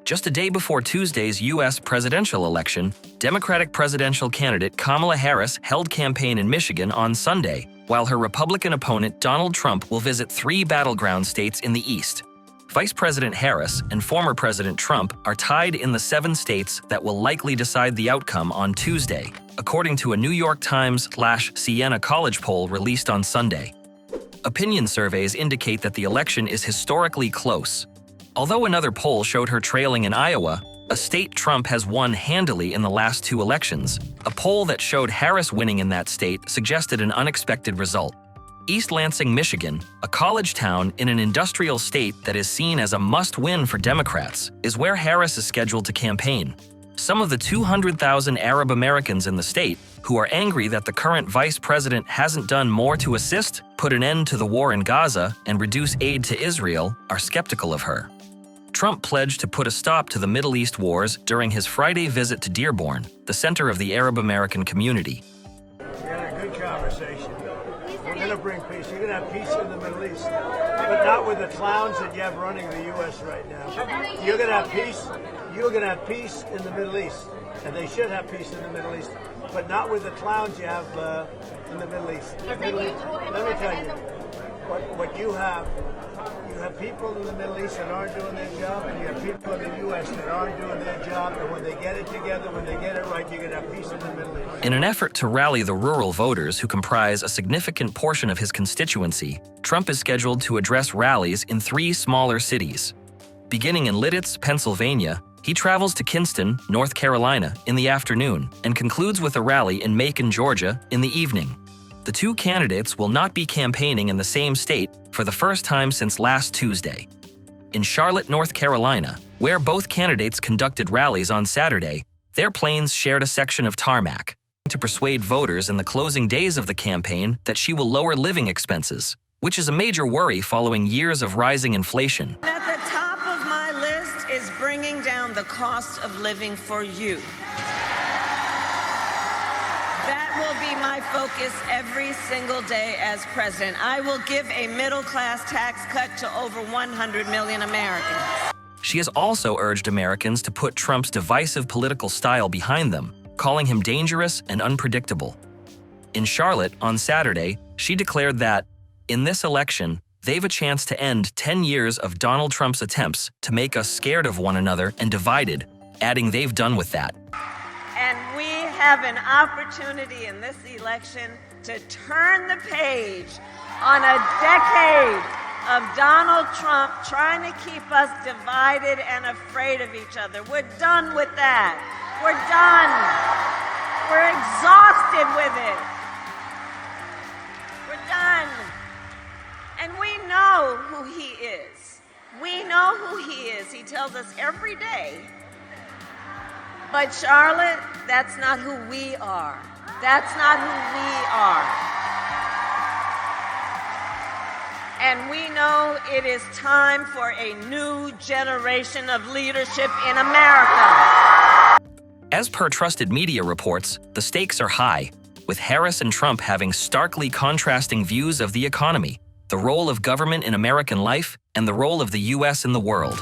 Just a day before Tuesday's U.S. presidential election, Democratic presidential candidate Kamala Harris held campaign in Michigan on Sunday, while her Republican opponent Donald Trump will visit 3 battleground states in the East. Vice President Harris and former President Trump are tied in the 7 states that will likely decide the outcome on Tuesday, according to a New York Times/Siena College poll released on Sunday. Opinion surveys indicate that the election is historically close. Although another poll showed her trailing in Iowa, a state Trump has won handily in the last 2 elections, a poll that showed Harris winning in that state suggested an unexpected result. East Lansing, Michigan, a college town in an industrial state that is seen as a must-win for Democrats, is where Harris is scheduled to campaign. Some of the 200,000 Arab Americans in the state, who are angry that the current vice president hasn't done more to assist, put an end to the war in Gaza, and reduce aid to Israel, are skeptical of her. Trump pledged to put a stop to the Middle East wars during his Friday visit to Dearborn, the center of the Arab American community. We had a good conversation. We're going to bring peace. You're going to have peace in the Middle East, but not with the clowns that you have running the U.S. right now. You're going to have peace. You're going to have peace in the Middle East, and they should have peace in the Middle East, but not with the clowns you have in the Middle East. Let me tell you, what you have people in the Middle East that aren't doing their job, and you have people in the U.S. that aren't doing their job, and when they get it together, when they get it right, you're going to have peace in the Middle East. In an effort to rally the rural voters who comprise a significant portion of his constituency, Trump is scheduled to address rallies in 3 smaller cities. Beginning in Lititz, Pennsylvania, he travels to Kinston, North Carolina, in the afternoon and concludes with a rally in Macon, Georgia, in the evening. The 2 candidates will not be campaigning in the same state for the first time since last Tuesday. In Charlotte, North Carolina, where both candidates conducted rallies on Saturday, their planes shared a section of tarmac to persuade voters in the closing days of the campaign that she will lower living expenses, which is a major worry following years of rising inflation. At the top of my list is bringing down the cost of living for you. That will be my focus every single day as president. I will give a middle-class tax cut to over 100 million Americans. She has also urged Americans to put Trump's divisive political style behind them, calling him dangerous and unpredictable. In Charlotte, on Saturday, she declared that, in this election, they've a chance to end 10 years of Donald Trump's attempts to make us scared of one another and divided, adding they've done with that. And we have an opportunity in this election to turn the page on a decade of Donald Trump trying to keep us divided and afraid of each other. We're done with that. We're done. We're exhausted with it. We're done. And we know who he is. We know who he is. He tells us every day. But Charlotte, that's not who we are. That's not who we are. And we know it is time for a new generation of leadership in America. As per trusted media reports, the stakes are high, with Harris and Trump having starkly contrasting views of the economy, the role of government in American life, and the role of the U.S. in the world.